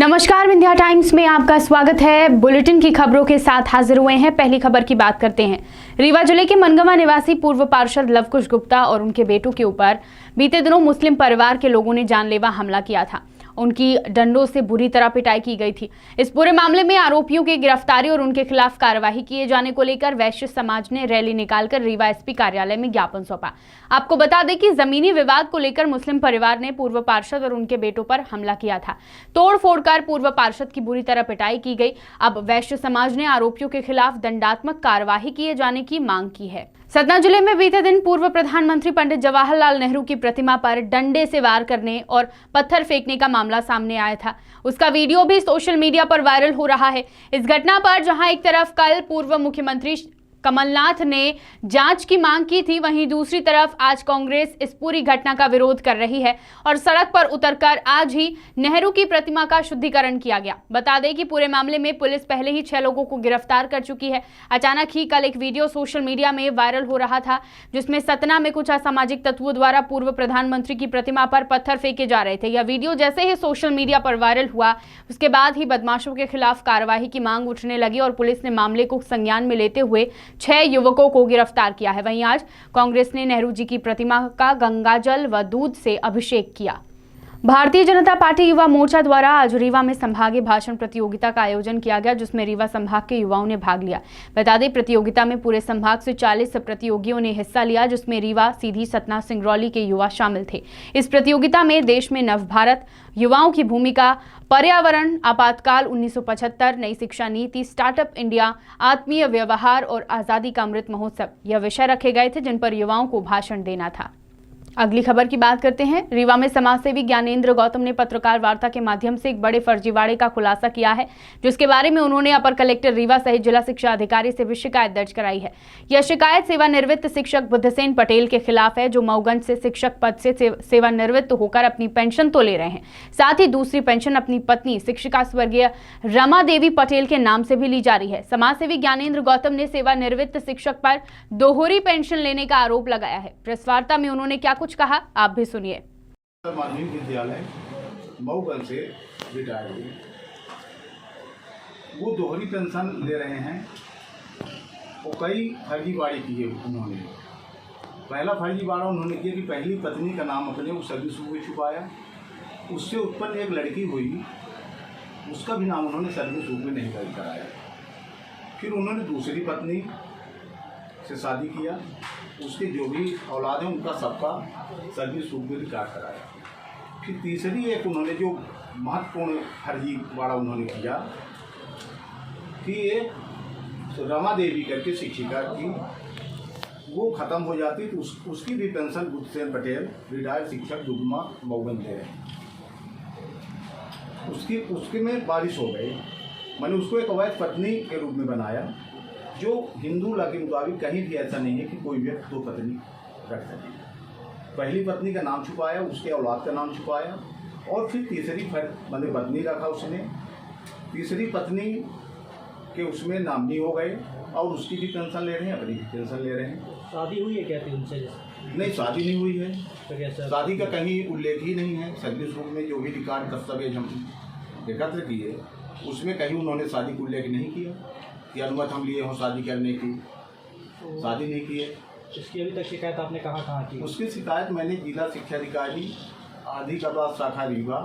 नमस्कार, विंध्या टाइम्स में आपका स्वागत है। बुलेटिन की खबरों के साथ हाजिर हुए हैं। पहली खबर की बात करते हैं। रीवा जिले के मनगवा निवासी पूर्व पार्षद लवकुश गुप्ता और उनके बेटों के ऊपर बीते दिनों मुस्लिम परिवार के लोगों ने जानलेवा हमला किया था। उनकी डंडों से बुरी तरह पिटाई की गई थी। इस पूरे मामले में आरोपियों की गिरफ्तारी और उनके खिलाफ कार्रवाई किए जाने को लेकर वैश्य समाज ने रैली निकालकर रीवा एसपी कार्यालय में ज्ञापन सौंपा। आपको बता दें कि जमीनी विवाद को लेकर मुस्लिम परिवार ने पूर्व पार्षद और उनके बेटों पर हमला किया था। तोड़फोड़ कर पूर्व पार्षद की बुरी तरह पिटाई की गई। अब वैश्य समाज ने आरोपियों के खिलाफ दंडात्मक कार्रवाई किए जाने की मांग की है। सतना जिले में बीते दिन पूर्व प्रधानमंत्री पंडित जवाहरलाल नेहरू की प्रतिमा पर डंडे से वार करने और पत्थर फेंकने का मामला सामने आया था। उसका वीडियो भी सोशल मीडिया पर वायरल हो रहा है। इस घटना पर जहां एक तरफ कल पूर्व मुख्यमंत्री कमलनाथ ने जांच की मांग की थी, वहीं दूसरी तरफ आज कांग्रेस इस पूरी घटना का विरोध कर रही है और सड़क पर उतरकर आज ही नेहरू की प्रतिमा का शुद्धिकरण किया गया। बता दें कि पूरे मामले में पुलिस पहले ही 6 लोगों को गिरफ्तार कर चुकी है। अचानक ही कल एक वीडियो सोशल मीडिया में वायरल हो रहा था, जिसमें सतना में कुछ असामाजिक तत्वों द्वारा पूर्व प्रधानमंत्री की प्रतिमा पर पत्थर फेंके जा रहे थे। यह वीडियो जैसे ही सोशल मीडिया पर वायरल हुआ, उसके बाद ही बदमाशों के खिलाफ कार्रवाई की मांग उठने लगी और पुलिस ने मामले को संज्ञान में लेते हुए 6 युवकों को गिरफ्तार किया है। वहीं आज कांग्रेस ने नेहरू जी की प्रतिमा का गंगाजल व दूध से अभिषेक किया। भारतीय जनता पार्टी युवा मोर्चा द्वारा आज रीवा में संभागीय भाषण प्रतियोगिता का आयोजन किया गया, जिसमें रीवा संभाग के युवाओं ने भाग लिया। बता दें, प्रतियोगिता में पूरे संभाग से 40 प्रतियोगियों ने हिस्सा लिया, जिसमें रीवा, सीधी, सतना, सिंगरौली के युवा शामिल थे। इस प्रतियोगिता में देश में नवभारत, युवाओं की भूमिका, पर्यावरण, आपातकाल 1975, नई शिक्षा नीति, स्टार्टअप इंडिया, आत्मीय व्यवहार और आजादी का अमृत महोत्सव यह विषय रखे गए थे, जिन पर युवाओं को भाषण देना था। अगली खबर की बात करते हैं। रीवा में समाजसेवी ज्ञानेंद्र गौतम ने पत्रकार वार्ता के माध्यम से एक बड़े फर्जीवाड़े का खुलासा किया है, जिसके बारे में उन्होंने अपर कलेक्टर रीवा सहित जिला शिक्षा अधिकारी से भी शिकायत दर्ज कराई है। यह शिकायत सेवानिवृत्त शिक्षक बुद्धसेन पटेल के खिलाफ है, जो मऊगंज से शिक्षक पद से सेवानिवृत्त होकर अपनी पेंशन तो ले रहे हैं, साथ ही दूसरी पेंशन अपनी पत्नी शिक्षिका स्वर्गीय रमा देवी पटेल के नाम से भी ली जा रही है। समाजसेवी ज्ञानेंद्र गौतम ने सेवानिवृत्त शिक्षक पर दोहरी पेंशन लेने का आरोप लगाया है। प्रेस वार्ता में उन्होंने क्या कुछ कहा, आप भी सुनिए। माध्यमिक विद्यालय मऊगंज से रिटायर हुए, वो दोहरी पेंशन ले रहे हैं। वो कई फर्जीवाड़े किए उन्होंने। पहला फर्जीवाड़ा उन्होंने किया कि पहली पत्नी का नाम अपने उस सर्विस में छुपाया। उससे उत्पन्न एक लड़की हुई, उसका भी नाम उन्होंने सर्विस में नहीं दर्ज कराया। फिर उन्होंने दूसरी पत्नी से शादी किया, उसके जो भी औलाद हैं उनका सबका सर्विस में रिकॉर्ड कराया। फिर तीसरी एक उन्होंने जो महत्वपूर्ण फर्जीवाड़ा उन्होंने किया कि एक रमा देवी करके शिक्षिका की वो ख़त्म हो जाती तो उसकी भी पेंशन बुद्धसेन पटेल रिटायर्ड शिक्षक दुगमा मऊगंज दे रहे। उसके में बारिश हो गई। मैंने उसको एक अवैध पत्नी के रूप में बनाया, जो हिंदू लॉ के मुताबिक कहीं भी ऐसा नहीं है कि कोई व्यक्ति 2 पत्नी रख सके। पहली पत्नी का नाम छुपाया, उसके औलाद का नाम छुपाया, और फिर तीसरी मैंने पत्नी रखा उसने। तीसरी पत्नी के उसमें नामनी हो गए और उसकी भी पेंशन ले रहे हैं, अपनी भी पेंशन ले रहे हैं। शादी हुई है क्या थी उनसे? नहीं, शादी नहीं हुई है। तो कैसा? शादी का कहीं उल्लेख ही नहीं है। सर्विस बुक में जो भी रिकॉर्ड दस्तावेज हम एकत्र किए, उसमें कहीं उन्होंने शादी का उल्लेख नहीं किया कि अनुमति हम लिए हों शादी करने की। शादी नहीं किए। इसकी अभी तक शिकायत आपने कहाँ की? उसकी शिकायत मैंने जिला शिक्षा अधिकारी, अधिकारी शाखा रीवा,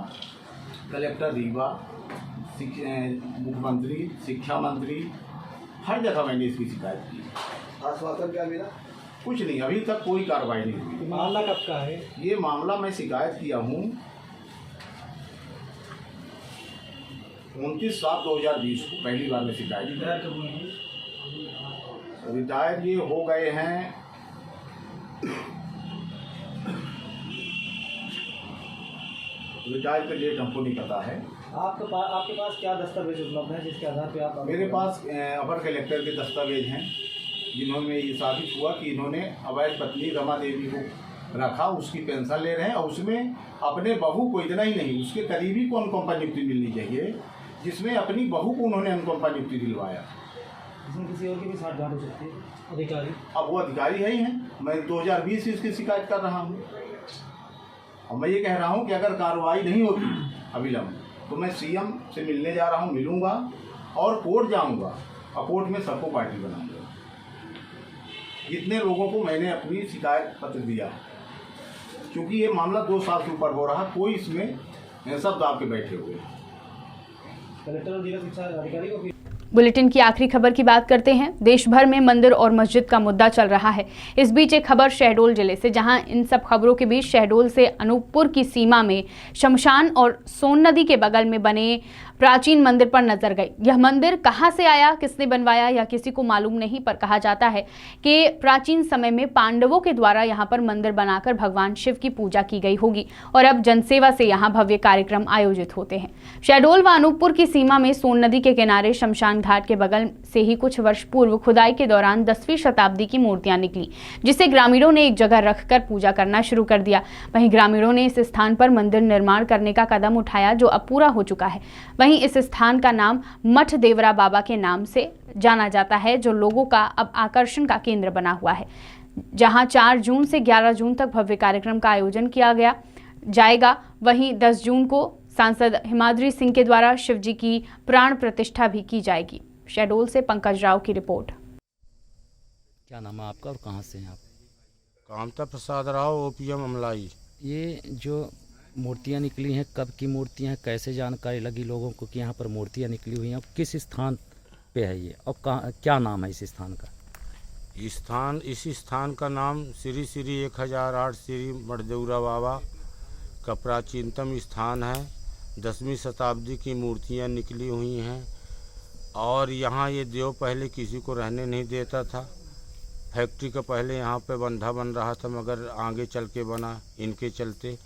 कलेक्टर रीवा, मुख्यमंत्री, शिक्षा मंत्री, हर जगह मैंने इसकी शिकायत की। आश्वासन क्या मिला? कुछ नहीं, अभी तक कोई कार्रवाई नहीं हुई। मामला कब का है? ये मामला मैं शिकायत किया हूँ 29/7/2020 को पहली बार में शिकायत की। रिटायर ये हो गए हैं रिटायर का डेट हमको नहीं पता है। आपके पास क्या दस्तावेज उपलब्ध है जिसके आधार पे आप? मेरे पास अपर कलेक्टर के दस्तावेज हैं, जिन्होंने ये साबित हुआ कि इन्होंने अवैध पत्नी रमा देवी को रखा, उसकी पेंशन ले रहे हैं, और उसमें अपने बहू को इतना ही नहीं, उसके करीबी को अनुकंपा नियुक्ति मिलनी चाहिए, जिसमें अपनी बहू को उन्होंने अनुकंपा नियुक्ति दिलवाया। इसमें किसी और की भी साठगांठ हो सकती है? अधिकारी? अब वो अधिकारी है ही हैं। मैं 2020 से इसकी शिकायत कर रहा हूँ, और मैं ये कह रहा हूँ कि अगर कार्रवाई नहीं होती अविलंब तो मैं सीएम से मिलने जा रहा हूँ, मिलूँगा और कोर्ट जाऊँगा और कोर्ट में सबको पार्टी बनाऊँगा। जितने लोगों को मैंने अपनी शिकायत पत्र दिया, क्योंकि ये मामला 2 साल से ऊपर हो रहा, कोई इसमें सब दाब के बैठे हुए। कलेक्टर और जिला शिक्षा अधिकारी को बुलेटिन की आखिरी खबर की बात करते हैं। देश भर में मंदिर और मस्जिद का मुद्दा चल रहा है। इस बीच एक खबर शहडोल जिले से, जहां इन सब खबरों के बीच शहडोल से अनूपपुर की सीमा में शमशान और सोन नदी के बगल में बने प्राचीन मंदिर पर नजर गई। यह मंदिर कहां से आया, किसने बनवाया, या किसी को मालूम नहीं, पर कहा जाता है कि प्राचीन समय में पांडवों के द्वारा यहां पर मंदिर बनाकर भगवान शिव की पूजा की गई होगी और अब जनसेवा से यहां भव्य कार्यक्रम आयोजित होते हैं। शहडोल व अनूपपुर की सीमा में सोन नदी के किनारे शमशान घाट के बगल से ही कुछ वर्ष पूर्व खुदाई के दौरान 10वीं शताब्दी की मूर्तियां निकली, जिसे ग्रामीणों ने एक जगह रखकर पूजा करना शुरू कर दिया। वहीं ग्रामीणों ने इस स्थान पर मंदिर निर्माण करने का कदम उठाया, जो अब पूरा हो चुका है। वहीं इस स्थान का नाम मठ देवरा बाबा के नाम से जाना जाता है, जो लोगों का अब आकर्षण का केंद्र बना हुआ है, जहां 4 जून से 11 जून तक भव्य कार्यक्रम का आयोजन किया जाएगा। वहीं 10 जून को सांसद हिमाद्री सिंह के द्वारा शिवजी की प्राण प्रतिष्ठा भी की जाएगी। शहडोल से पंकज राव की रिपोर्ट। क्या नाम है आपका और कहाँ से हैं आप? कामता प्रसाद राव, ओपीएम अमलाई। ये जो मूर्तियाँ निकली हैं, कब की मूर्तियाँ हैं, कैसे जानकारी लगी लोगों को कि यहाँ पर मूर्तियाँ निकली हुई हैं, किस स्थान पे है ये, और कहाँ, क्या नाम है इस स्थान का? इस स्थान का नाम श्री 1008 श्री मठदेवरा बाबा का प्राचीनतम स्थान है। 10वीं शताब्दी की मूर्तियाँ निकली हुई हैं और यहाँ ये देव पहले किसी को रहने नहीं देता था। फैक्ट्री का पहले यहाँ पे बंधा बन रहा था, मगर आगे चल के बना इनके चलते।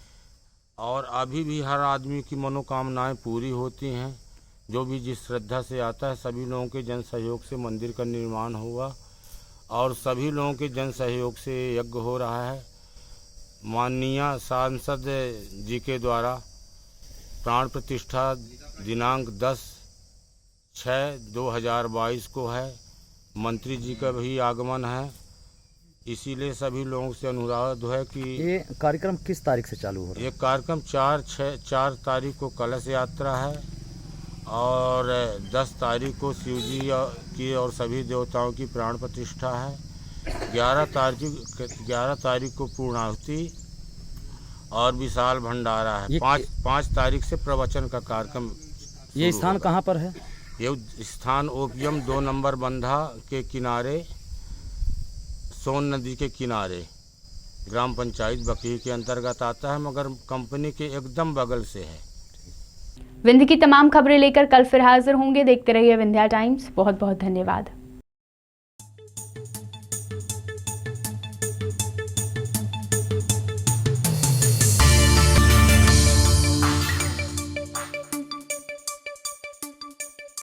और अभी भी हर आदमी की मनोकामनाएं पूरी होती हैं। जो भी जिस श्रद्धा से आता है, सभी लोगों के जन सहयोग से मंदिर का निर्माण हुआ और सभी लोगों के जन सहयोग से यज्ञ हो रहा है। माननीय सांसद जी के द्वारा प्राण प्रतिष्ठा दिनांक 10/6/2022 को है। मंत्री जी का भी आगमन है, इसीलिए सभी लोगों से अनुरोध है कि ये कार्यक्रम किस तारीख से चालू हो रहा है? ये कार्यक्रम 4 तारीख को कलश यात्रा है और 10 तारीख को शिवजी की और सभी देवताओं की प्राण प्रतिष्ठा है। 11 तारीख को पूर्णाहुति और विशाल भंडारा है। 5 तारीख से प्रवचन का कार्यक्रम। ये स्थान कहाँ पर है? ये स्थान ओपीएम 2 नंबर बंधा के किनारे, सोन नदी के किनारे, ग्राम पंचायत बकी के अंतर्गत आता है, मगर कंपनी के एकदम बगल से है। विंध्य की तमाम खबरें लेकर कल फिर हाजिर होंगे। देखते रहिए विंध्या टाइम्स। बहुत बहुत धन्यवाद।